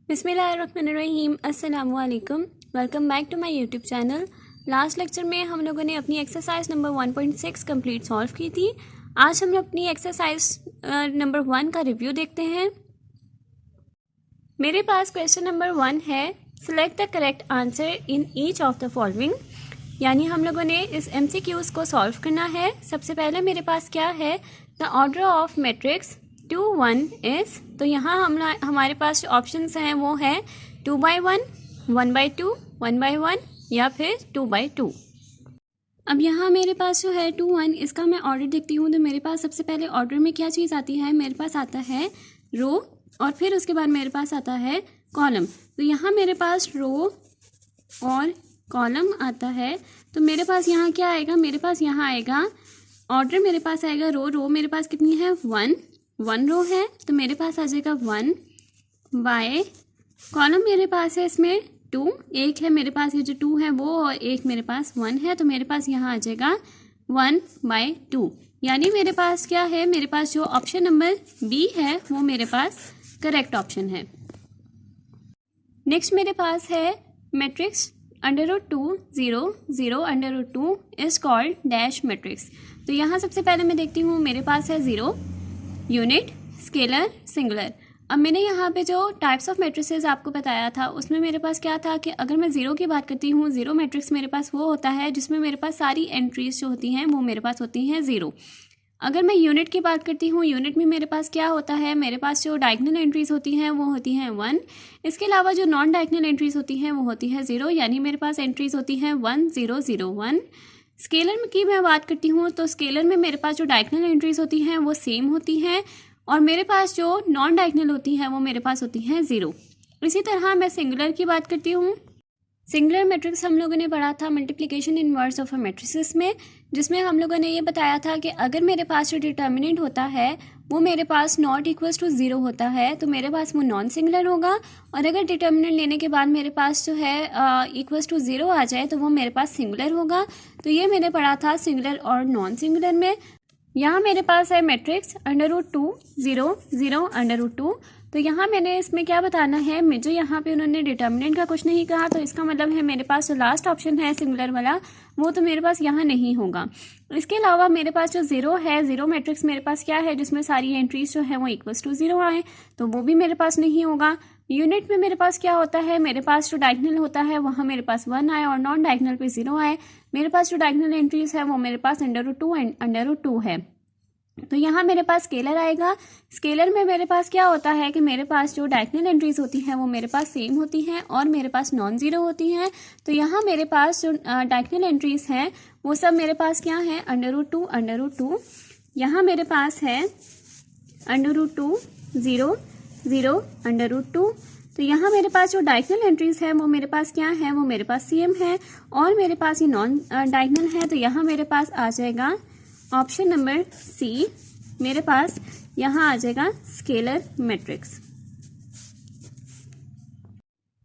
बिस्मिल्लाहिर्रहमानिर्रहीम। अस्सलामुअलैकुम। Welcome back to my YouTube channel. Last lecture में हम लोगों ने अपनी एक्सरसाइज नंबर 1.6 कंप्लीट सॉल्व की थी। आज हम लोग अपनी एक्सरसाइज नंबर 1 का रिव्यू देखते हैं। मेरे पास क्वेश्चन नंबर 1 है, select the correct answer in each of the following. यानी हम लोगों ने इस MCQs को सॉल्व करना है। सबसे पहले मेरे पास क्या है, the order of matrix 2 1 is, तो यहाँ हमारे पास जो ऑप्शंस हैं वो है 2/1, 1/2, 1/1 या फिर 2/2। अब यहाँ मेरे पास जो है 2 1, इसका मैं ऑर्डर देखती हूँ तो मेरे पास सबसे पहले ऑर्डर में क्या चीज़ आती है, मेरे पास आता है रो और फिर उसके बाद मेरे पास आता है कॉलम। तो यहाँ मेरे पास रो और कॉलम आता है, तो मेरे पास यहाँ क्या आएगा, मेरे पास यहाँ आएगा ऑर्डर, मेरे पास आएगा रो मेरे पास कितनी है 1 रो है, तो मेरे पास आ जाएगा 1 बाय, कॉलम मेरे पास है इसमें 2, एक है मेरे पास, ये जो 2 है वो, और एक मेरे पास 1 है, तो मेरे पास यहाँ आ जाएगा 1/2। यानी मेरे पास क्या है, मेरे पास जो ऑप्शन नंबर बी है वो मेरे पास करेक्ट ऑप्शन है। नेक्स्ट मेरे पास है matrix √2 0 0 √2 is called dash matrix. तो यहाँ सबसे पहले मैं देखती हूँ, मेरे पास है 0, यूनिट, स्केलर, सिंगुलर। अब मैंने यहाँ पे जो टाइप्स ऑफ मैट्रिसेस आपको बताया था उसमें मेरे पास क्या था कि अगर मैं 0 की बात करती हूँ, 0 मैट्रिक्स मेरे पास वो होता है जिसमें मेरे पास सारी एंट्रीज जो होती हैं वो मेरे पास होती हैं 0। अगर मैं यूनिट की बात करती हूँ, यूनिट में मेरे पास क्या होता है, मेरे पास जो डायगोनल एंट्रीज होती हैं वो होती हैं 1। इसके अलावा जो नॉन डायगोनल एंट्रीज होती हैं वो होती है 0, यानी मेरे पास एंट्रीज होती हैं 1 0 0 1। स्केलर की मैं बात करती हूँ तो स्केलर में मेरे पास जो डायगोनल एंट्रीज होती हैं वो सेम होती हैं, और मेरे पास जो नॉन डायगोनल होती हैं वो मेरे पास होती हैं 0। इसी तरह मैं सिंगुलर की बात करती हूँ। सिंगुलर मैट्रिक्स हम लोगों ने पढ़ा था multiplication inverse of a matrices में, जिसमें हम लोगों ने ये बताया था कि अगर मेरे पास जो डिटर्मिनेंट होता है वो मेरे पास नॉट इक्वल्स टू 0 होता है तो मेरे पास वो नॉन सिंगुलर होगा, और अगर डिटर्मिनेंट लेने के बाद मेरे पास जो है इक्वल्स टू 0 आ जाए तो वो मेरे पास सिंगुलर होगा। तो ये मैंने पढ़ा था सिंगुलर और नॉन सिंगुलर में। यहाँ मेरे पास है मैट्रिक्स √2 0 0 √2। तो यहाँ मैंने इसमें क्या बताना है, मुझे यहाँ पे उन्होंने डिटर्मिनेंट का कुछ नहीं कहा, तो इसका मतलब है मेरे पास जो लास्ट ऑप्शन है सिंगुलर वाला वो तो मेरे पास यहाँ नहीं होगा। इसके अलावा मेरे पास जो 0 है, 0 मैट्रिक्स मेरे पास क्या है जिसमें सारी एंट्रीज जो है वो इक्वल्स टू 0 आए, तो वो भी मेरे पास नहीं होगा। यूनिट में मेरे पास क्या होता है, मेरे पास जो डायगोनल होता है वहाँ मेरे पास 1 आए और नॉन डायगोनल पे 0 आए। मेरे पास जो डायगोनल एंट्रीज है वो मेरे पास √2 एंड √2 है। तो यहाँ मेरे पास स्केलर आएगा। स्केलर में मेरे पास क्या होता है कि मेरे पास जो डायगोनल एंट्रीज होती हैं वो मेरे पास सेम होती हैं और मेरे पास नॉन ज़ीरो होती हैं। तो यहाँ मेरे पास जो डायगोनल एंट्रीज हैं वो सब मेरे पास क्या है, √2 यहाँ मेरे पास है √2 0 0 √2। तो यहाँ मेरे पास जो डायगोनल एंट्रीज है वो मेरे पास क्या है, वो मेरे पास सेम है, और मेरे पास ये नॉन डायगोनल है। तो यहाँ मेरे पास आ जाएगा ऑप्शन नंबर सी, मेरे पास यहाँ आ जाएगा स्केलर मैट्रिक्स।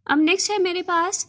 अब नेक्स्ट है मेरे पास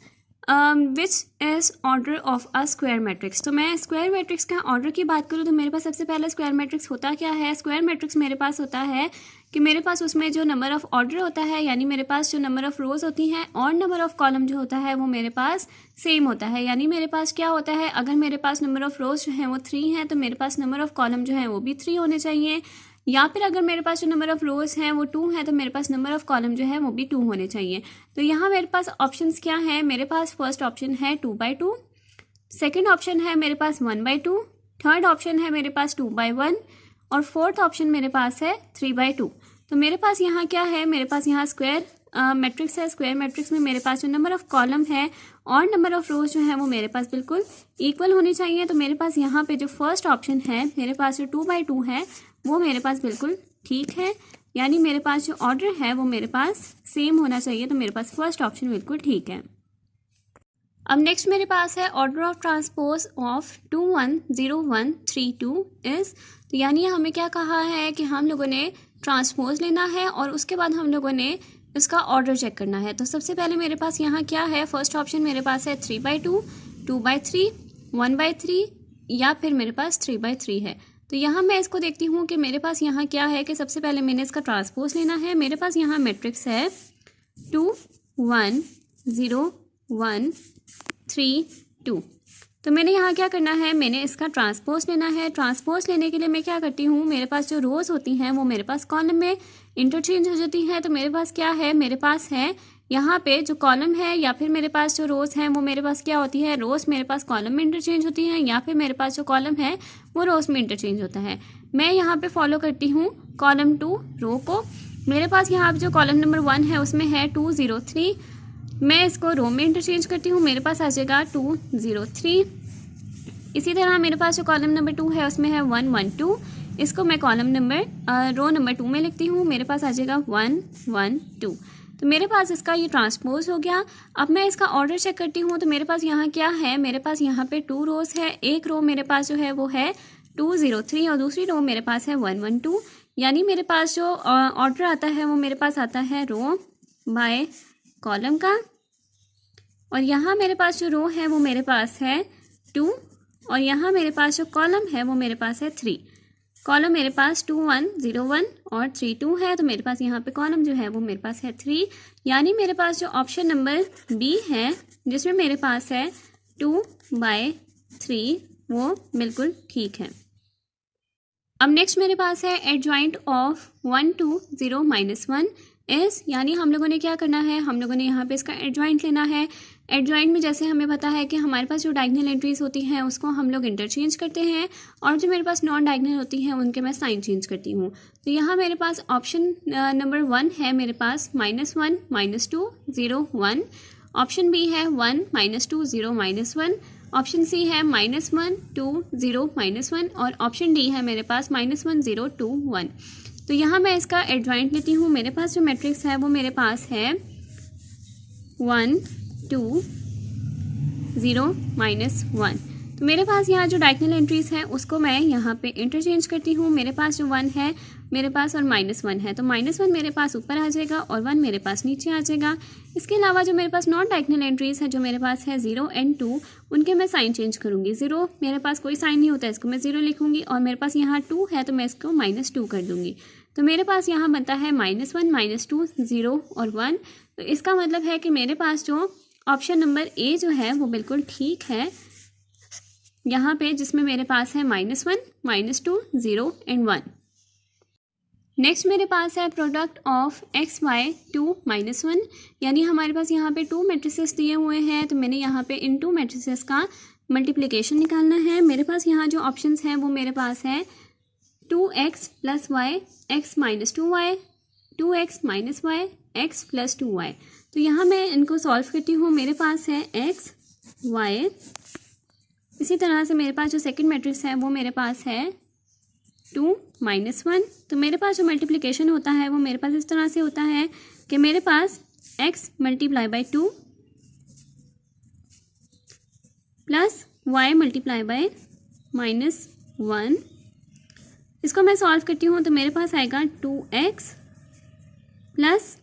which is order of a square matrix. तो मैं स्क्वायर मैट्रिक्स का ऑर्डर की बात करूँ तो मेरे पास सबसे पहले स्क्वायर मैट्रिक्स होता क्या है, स्क्वायर मैट्रिक्स मेरे पास होता है कि मेरे पास उसमें जो नंबर ऑफ ऑर्डर होता है, यानी मेरे पास जो नंबर ऑफ रोज होती हैं और नंबर ऑफ कॉलम जो होता है वो मेरे पास सेम होता है। यानी मेरे पास क्या होता है, अगर मेरे पास नंबर ऑफ रोज जो है वो 3 हैं तो मेरे पास नंबर ऑफ कॉलम जो है वो भी 3 होने चाहिए, या फिर अगर मेरे पास जो नंबर ऑफ रोज हैं वो 2 हैं तो मेरे पास नंबर ऑफ कॉलम जो है वो भी 2 होने चाहिए। तो यहाँ मेरे पास ऑप्शंस क्या हैं, मेरे पास फर्स्ट ऑप्शन है 2/2, सेकंड ऑप्शन है मेरे पास 1/2, थर्ड ऑप्शन है मेरे पास 2/1 और फोर्थ ऑप्शन मेरे पास है 3/2। तो मेरे पास यहाँ क्या है, मेरे पास यहाँ स्क्वायर मैट्रिक्स है। स्क्वायर मैट्रिक्स में मेरे पास जो नंबर ऑफ कॉलम है और नंबर ऑफ रोज जो है वो मेरे पास बिल्कुल इक्वल होनी चाहिए। तो मेरे पास यहाँ पे जो फर्स्ट ऑप्शन है, मेरे पास जो 2/2 है वो मेरे पास बिल्कुल ठीक है, यानी मेरे पास जो ऑर्डर है वो मेरे पास सेम होना चाहिए। तो मेरे पास फर्स्ट ऑप्शन बिल्कुल ठीक है। अब नेक्स्ट मेरे पास है order of transpose of 2 1 0 1 3 2 is. तो यानी हमें क्या कहा है कि हम लोगों ने ट्रांसपोज लेना है और उसके बाद हम लोगों ने इसका ऑर्डर चेक करना है। तो सबसे पहले मेरे पास यहाँ क्या है, फर्स्ट ऑप्शन मेरे पास है 3/2, 2/3, 1/3 या फिर मेरे पास 3/3 है। तो यहाँ मैं इसको देखती हूँ कि मेरे पास यहाँ क्या है कि सबसे पहले मैंने इसका ट्रांसपोज लेना है। मेरे पास यहाँ मैट्रिक्स है 2 1 0 1 3 2। तो मैंने यहाँ क्या करना है, मैंने इसका ट्रांसपोज लेना है। ट्रांसपोज लेने के लिए मैं क्या करती हूँ, मेरे पास जो रोज़ होती हैं वो मेरे पास कॉलम में इंटरचेंज हो जाती हैं। तो मेरे पास क्या है, मेरे पास है यहाँ पे जो कॉलम है, या फिर मेरे पास जो रोज़ हैं वो मेरे पास क्या होती है, रोज़ मेरे पास कॉलम में इंटरचेंज होती हैं, या फिर मेरे पास जो कॉलम है वो रोज़ में इंटरचेंज होता है। मैं यहाँ पे फॉलो करती हूँ कॉलम 2 रो को। मेरे पास यहाँ पे जो कॉलम नंबर 1 है उसमें है 2 0 3। मैं इसको रो में इंटरचेंज करती हूँ, मेरे पास आ जाएगा 2 0 3। इसी तरह मेरे पास जो कॉलम नंबर 2 है उसमें है 1 1 2। इसको मैं कॉलम नंबर रो नंबर 2 में लिखती हूँ, मेरे पास आ जाएगा 1 1 2। तो मेरे पास इसका ये ट्रांसपोज हो गया। अब मैं इसका ऑर्डर चेक करती हूँ। तो मेरे पास यहाँ क्या है, मेरे पास यहाँ पे 2 रोज़ है। एक रो मेरे पास जो है वो है 2 0 3 और दूसरी रो मेरे पास है 1 1 2। यानी मेरे पास जो ऑर्डर आता है वो मेरे पास आता है रो बाय कॉलम का। और यहाँ मेरे पास जो रो है वो मेरे पास है 2, और यहाँ मेरे पास जो कॉलम है वो मेरे पास है 3। कॉलम मेरे पास 2 1 0 1 और 3 2 है। तो मेरे पास यहाँ पे कॉलम जो है वो मेरे पास है 3। यानी मेरे पास जो ऑप्शन नंबर बी है जिसमें मेरे पास है 2 बाय 3 वो बिल्कुल ठीक है। अब नेक्स्ट मेरे पास है एडजॉइंट ऑफ 1 2 0 -1 इस, यानी हम लोगों ने क्या करना है, हम लोगों ने यहाँ पे इसका एडजॉइंट लेना है। एडजॉइंट में जैसे हमें पता है कि हमारे पास जो डायगोनल एंट्रीज होती हैं उसको हम लोग इंटरचेंज करते हैं, और जो मेरे पास नॉन डायगोनल होती हैं उनके मैं साइन चेंज करती हूँ। तो यहाँ मेरे पास ऑप्शन नंबर 1 है मेरे पास -1 -2 0 1। ऑप्शन बी है 1 -2 0 -1। ऑप्शन सी है -1 2 0 -1 और ऑप्शन डी है मेरे पास -1 0 2 1। तो यहाँ मैं इसका एडजॉइंट लेती हूँ। मेरे पास जो मैट्रिक्स है वो मेरे पास है 1 2 0 -1। तो मेरे पास यहाँ जो डायगोनल एंट्रीज हैं उसको मैं यहाँ पे इंटरचेंज करती हूँ। मेरे पास जो 1 है मेरे पास और -1 है, तो -1 मेरे पास ऊपर आ जाएगा और 1 मेरे पास नीचे आ जाएगा। इसके अलावा जो मेरे पास नॉन डायगोनल एंट्रीज है जो मेरे पास है 0 और 2, उनके मैं साइन चेंज करूँगी। 0 मेरे पास कोई साइन नहीं होता है, इसको मैं 0 लिखूँगी, और मेरे पास यहाँ 2 है तो मैं इसको -2 कर दूँगी। तो मेरे पास यहाँ बनता है -1 -2 0 और 1। तो इसका मतलब है कि मेरे पास जो ऑप्शन नंबर ए जो है वो बिल्कुल ठीक है यहाँ पे, जिसमें मेरे पास है -1 -2 0 और 1। नेक्स्ट मेरे पास है प्रोडक्ट ऑफ x y 2 -1, यानी हमारे पास यहाँ पे 2 मैट्रिसेस दिए हुए हैं। तो मैंने यहाँ पे इन 2 मैट्रिसेस का मल्टीप्लिकेशन निकालना है। मेरे पास यहाँ जो ऑप्शंस हैं वो मेरे पास है 2x + y x - 2y 2x - y x + 2y। तो यहाँ मैं इनको सॉल्व करती हूँ। मेरे पास है x y, इसी तरह से मेरे पास जो सेकंड मैट्रिक्स है वो मेरे पास है 2 -1। तो मेरे पास जो मल्टीप्लिकेशन होता है वो मेरे पास इस तरह से होता है कि मेरे पास x × 2 प्लस y × -1। इसको मैं सॉल्व करती हूँ तो मेरे पास आएगा 2x प्लस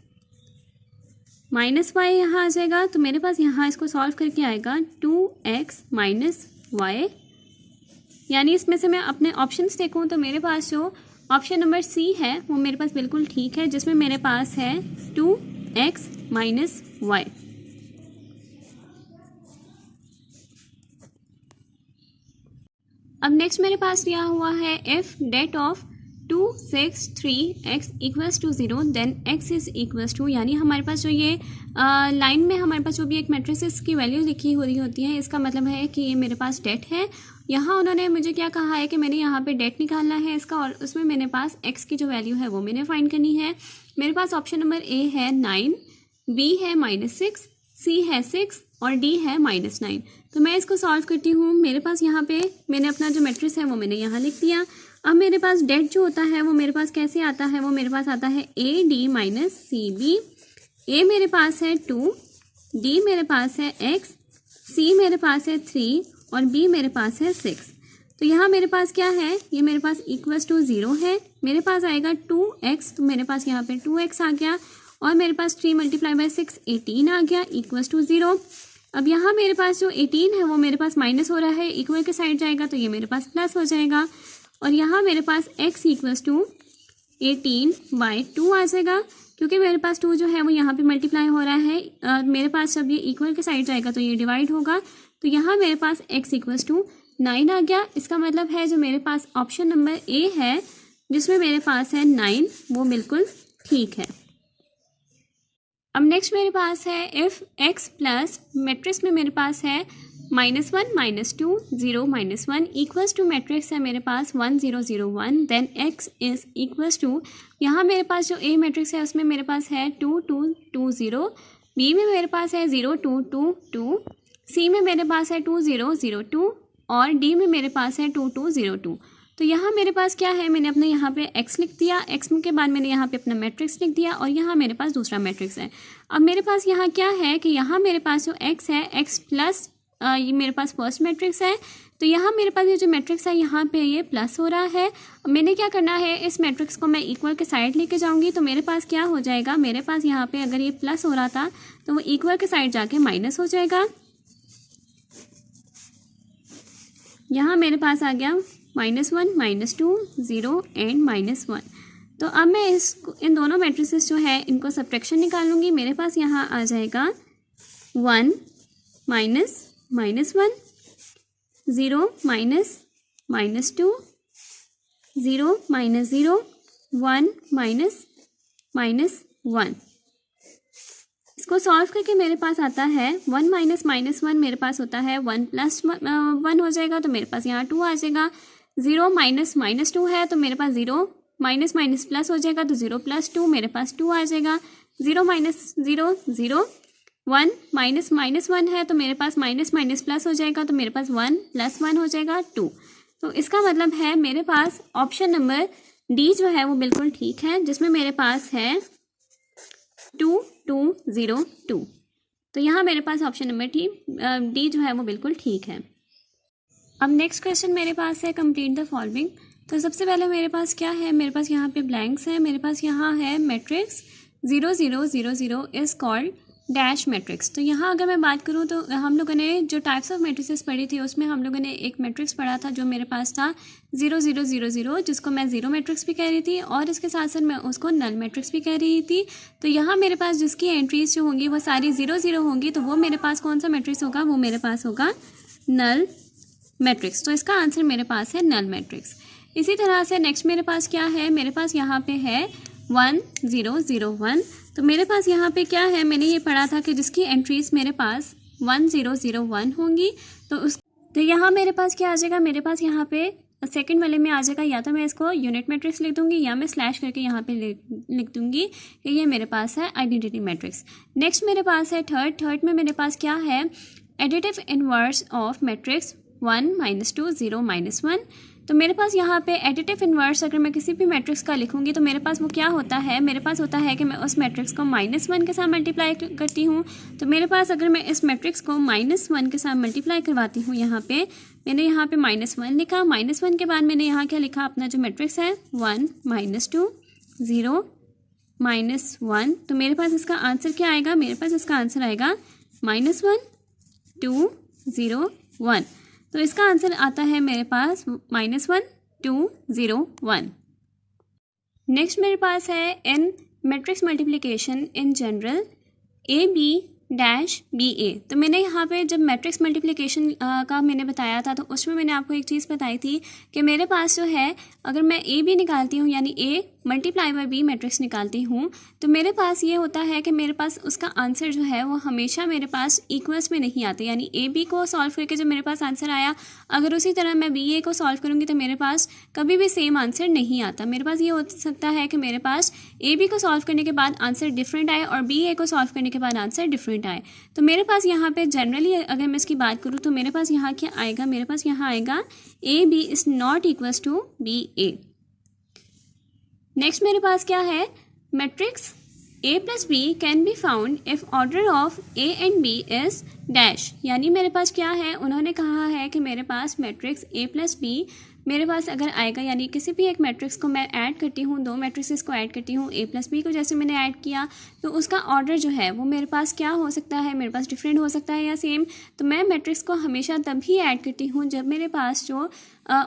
-y यहाँ आ जाएगा। तो मेरे पास यहाँ इसको सॉल्व करके आएगा 2x - y। यानी इसमें से मैं अपने ऑप्शंस देखूँ तो मेरे पास जो ऑप्शन नंबर सी है वो मेरे पास बिल्कुल ठीक है, जिसमें मेरे पास है 2x - y। अब नेक्स्ट मेरे पास दिया हुआ है if det of 2 6 3 x = 0 then x is = यानी हमारे पास जो ये लाइन में हमारे पास जो भी एक मैट्रिसेस की वैल्यू लिखी हो रही होती है, इसका मतलब है कि ये मेरे पास det है। यहाँ उन्होंने मुझे क्या कहा है कि मैंने यहाँ पे det निकालना है इसका, और उसमें मेरे पास x की जो वैल्यू है वो मैंने फाइंड करनी है। मेरे पास ऑप्शन नंबर ए है 9, बी है -6, सी है 6 और डी है -9। तो मैं इसको सॉल्व करती हूँ। मेरे पास यहाँ पे मैंने अपना जो मैट्रिक्स है वो मैंने यहाँ लिख दिया। अब मेरे पास det जो होता है वो मेरे पास कैसे आता है, वो मेरे पास आता है AD - CB। A मेरे पास है 2, D मेरे पास है x, C मेरे पास है 3 और B मेरे पास है 6। तो यहाँ मेरे पास क्या है, ये मेरे पास = 0 है। मेरे पास आएगा 2x, तो मेरे पास यहाँ पे 2x आ गया, और मेरे पास 3 × 6 18 आ गया = 0। अब यहाँ मेरे पास जो 18 है वो मेरे पास माइनस हो रहा है, इक्वल के साइड जाएगा तो ये मेरे पास प्लस हो जाएगा, और यहाँ मेरे पास x = 18/2 आ जाएगा, क्योंकि मेरे पास 2 जो है वो यहाँ पे मल्टीप्लाई हो रहा है, मेरे पास जब ये इक्वल के साइड जाएगा तो ये डिवाइड होगा, तो यहाँ मेरे पास x इक्वल्स टू 9 आ गया। इसका मतलब है जो मेरे पास ऑप्शन नंबर ए है जिसमें मेरे पास है 9, वो बिल्कुल ठीक है। अब नेक्स्ट मेरे पास है इफ़ x प्लस मैट्रिक्स में मेरे पास है -1 -2 0 -1 इक्वल्स टू मैट्रिक्स है मेरे पास 1 0 0 1, then x is equals to, यहाँ मेरे पास जो A मैट्रिक्स है उसमें मेरे पास है 2 2 2 0, B में मेरे पास है 0 2 2 2, C में मेरे पास है 2 0 0 2 और D में मेरे पास है 2 2 0 2। तो यहाँ मेरे पास क्या है, मैंने अपने यहाँ पे x लिख दिया, x के बाद मैंने यहाँ पे अपना मैट्रिक्स लिख दिया और यहाँ मेरे पास दूसरा मैट्रिक्स है। अब मेरे पास यहाँ क्या है कि यहाँ मेरे पास जो x है x प्लस ये मेरे पास फर्स्ट मैट्रिक्स है, तो यहाँ मेरे पास ये जो मैट्रिक्स है यहाँ पे ये प्लस हो रहा है। अब मैंने क्या करना है, इस मैट्रिक्स को मैं इक्वल के साइड लेके जाऊँगी, तो मेरे पास क्या हो जाएगा, मेरे पास यहाँ पे अगर ये प्लस हो रहा था तो वो इक्वल के साइड जाके माइनस हो जाएगा। यहाँ मेरे पास आ गया -1 -2 0 एंड -1। तो अब मैं इन दोनों मैट्रिसेस जो है इनको सब्ट्रैक्शन निकालूंगी। मेरे पास यहाँ आ जाएगा 1 -1 0 -2 0 -0 1 -1। इसको सॉल्व करके मेरे पास आता है 1 -1 मेरे पास होता है 1 + 1 हो जाएगा, तो मेरे पास यहाँ 2 आ जाएगा। 0 -2 है तो मेरे पास 0 माइनस प्लस हो जाएगा, तो 0 + 2 मेरे पास 2 आ जाएगा। 0 -0 0 1 -1 है तो मेरे पास माइनस प्लस हो जाएगा, तो मेरे पास 1 + 1 हो जाएगा 2। तो इसका मतलब है मेरे पास ऑप्शन नंबर डी जो है वो बिल्कुल ठीक है, जिसमें मेरे पास है 2 2 0 2। तो यहाँ मेरे पास ऑप्शन नंबर डी जो है वो बिल्कुल ठीक है। अब नेक्स्ट क्वेश्चन मेरे पास है कंप्लीट द फॉलोइंग। तो सबसे पहले मेरे पास क्या है, मेरे पास यहाँ पे ब्लैंक्स है। मेरे पास यहाँ है matrix 0 0 0 0 is called dash matrix. तो यहाँ अगर मैं बात करूँ तो हम लोगों ने जो टाइप्स ऑफ मैट्रिसेस पढ़ी थी उसमें हम लोगों ने एक मैट्रिक्स पढ़ा था जो मेरे पास था 0 0 0 0, जिसको मैं ज़ीरो मैट्रिक्स भी कह रही थी और इसके साथ साथ मैं उसको नल मैट्रिक्स भी कह रही थी। तो यहाँ मेरे पास जिसकी एंट्रीज जो होंगी वो सारी 0 0 होंगी, तो वो मेरे पास कौन सा मैट्रिक्स होगा, वो मेरे पास होगा नल मैट्रिक्स। तो इसका आंसर मेरे पास है नल मैट्रिक्स। इसी तरह से नेक्स्ट मेरे पास क्या है, मेरे पास यहाँ पे है 1 0 0 1। तो मेरे पास यहाँ पे क्या है, मैंने ये पढ़ा था कि जिसकी एंट्रीज मेरे पास 1 0 0 1 होंगी, तो यहाँ मेरे पास क्या आ जाएगा, मेरे पास यहाँ पे सेकंड वाले में आ जाएगा, या तो मैं इसको यूनिट मैट्रिक्स लिख दूंगी या मैं स्लैश करके यहाँ पे लिख दूंगी कि ये मेरे पास है आइडेंटिटी मैट्रिक्स। नेक्स्ट मेरे पास है थर्ड में मेरे पास क्या है, एडिटिव इनवर्स ऑफ मैट्रिक्स 1 -2 0 -1। तो मेरे पास यहाँ पे एडिटिव इन्वर्स अगर मैं किसी भी मैट्रिक्स का लिखूंगी तो मेरे पास वो क्या होता है, मेरे पास होता है कि मैं उस मैट्रिक्स को -1 के साथ मल्टीप्लाई करती हूँ। तो मेरे पास अगर मैं इस मैट्रिक्स को -1 के साथ मल्टीप्लाई करवाती हूँ, यहाँ पे मैंने यहाँ पे -1 लिखा, -1 के बाद मैंने यहाँ क्या लिखा, अपना जो मैट्रिक्स है 1 -2 0 -1। तो मेरे पास इसका आंसर क्या आएगा, मेरे पास इसका आंसर आएगा -1 2 0 1। तो इसका आंसर आता है मेरे पास -1 2 0 1। नेक्स्ट मेरे पास है in matrix multiplication in general AB-BA। तो मैंने यहाँ पे जब मैट्रिक्स मल्टीप्लिकेशन का मैंने बताया था तो उसमें मैंने आपको एक चीज़ बताई थी कि मेरे पास जो है अगर मैं AB निकालती हूँ यानी A × B मैट्रिक्स निकालती हूँ, तो मेरे पास ये होता है कि मेरे पास उसका आंसर जो है वो हमेशा मेरे पास इक्वल्स में नहीं आते। यानी AB को सॉल्व करके जब मेरे पास आंसर आया, अगर उसी तरह मैं BA को सॉल्व करूँगी तो मेरे पास कभी भी सेम आंसर नहीं आता। मेरे पास ये हो सकता है कि मेरे पास AB को सॉल्व करने के बाद आंसर डिफरेंट आए और BA को सॉल्व करने के बाद आंसर डिफरेंट आए। तो मेरे पास यहाँ पे जनरली अगर मैं इसकी बात करूँ तो मेरे पास यहाँ क्या आएगा, मेरे पास यहाँ आएगा AB is not equals to BA। Next मेरे पास क्या है, matrix A + B can be found if order of A and B is dash. यानी मेरे पास क्या है, उन्होंने कहा है कि मेरे पास मैट्रिक्स A + B मेरे पास अगर आएगा, यानी किसी भी एक मैट्रिक्स को मैं ऐड करती हूँ, दो मैट्रिक्स को ऐड करती हूँ, A + B को जैसे मैंने ऐड किया तो उसका ऑर्डर जो है वो मेरे पास क्या हो सकता है, मेरे पास डिफरेंट हो सकता है या सेम। तो मैं मैट्रिक्स को हमेशा तभी ऐड करती हूँ जब मेरे पास जो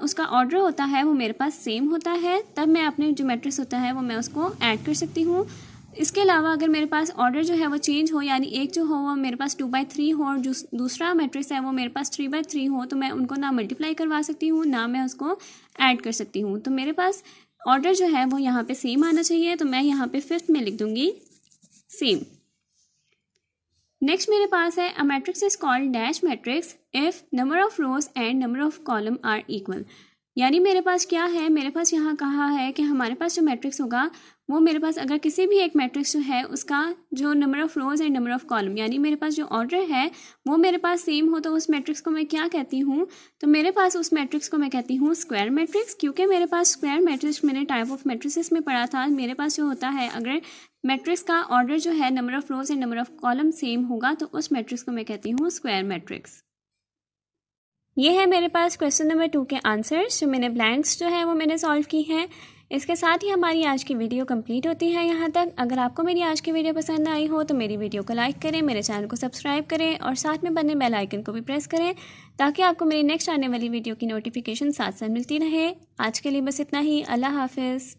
उसका ऑर्डर होता है वो मेरे पास सेम होता है, तब मैं अपने जो मैट्रिक्स होता है वो मैं उसको ऐड कर सकती हूँ। इसके अलावा अगर मेरे पास ऑर्डर जो है वो चेंज हो, यानी एक जो हो वो मेरे पास 2/3 हो और जो दूसरा मैट्रिक्स है वो मेरे पास 3/3 हो, तो मैं उनको ना मल्टीप्लाई करवा सकती हूँ ना मैं उसको ऐड कर सकती हूँ। तो मेरे पास ऑर्डर जो है वो यहाँ पे सेम आना चाहिए, तो मैं यहाँ पे 5th में लिख दूँगी सेम। नेक्स्ट मेरे पास है a matrix is called dash matrix if number of rows and number of column are equal. यानी मेरे पास क्या है, मेरे पास यहाँ कहा है कि हमारे पास जो मैट्रिक्स होगा वो मेरे पास अगर किसी भी एक मैट्रिक्स जो है उसका जो number of rows and number of column, यानी मेरे पास जो ऑर्डर है वो मेरे पास सेम हो, तो उस मैट्रिक्स को मैं क्या कहती हूँ, तो मेरे पास उस मैट्रिक्स को मैं कहती हूँ स्क्वायर मैट्रिक्स। क्योंकि मेरे पास स्क्वायर मैट्रिक्स मैंने टाइप ऑफ मैट्रिसेस में पढ़ा था, मेरे पास जो होता है अगर मैट्रिक्स का ऑर्डर जो है number of rows and number of column same होगा तो उस मैट्रिक्स को मैं कहती हूँ स्क्वायर मैट्रिक्स। ये है मेरे पास क्वेश्चन नंबर 2 के आंसर्स, जो मैंने ब्लैंक्स जो है वो मैंने सॉल्व की हैं। इसके साथ ही हमारी आज की वीडियो कंप्लीट होती है यहाँ तक। अगर आपको मेरी आज की वीडियो पसंद आई हो तो मेरी वीडियो को लाइक करें, मेरे चैनल को सब्सक्राइब करें और साथ में बने बेल आइकन को भी प्रेस करें ताकि आपको मेरी नेक्स्ट आने वाली वीडियो की नोटिफिकेशन साथ साथ मिलती रहे। आज के लिए बस इतना ही। अल्लाह हाफिज़।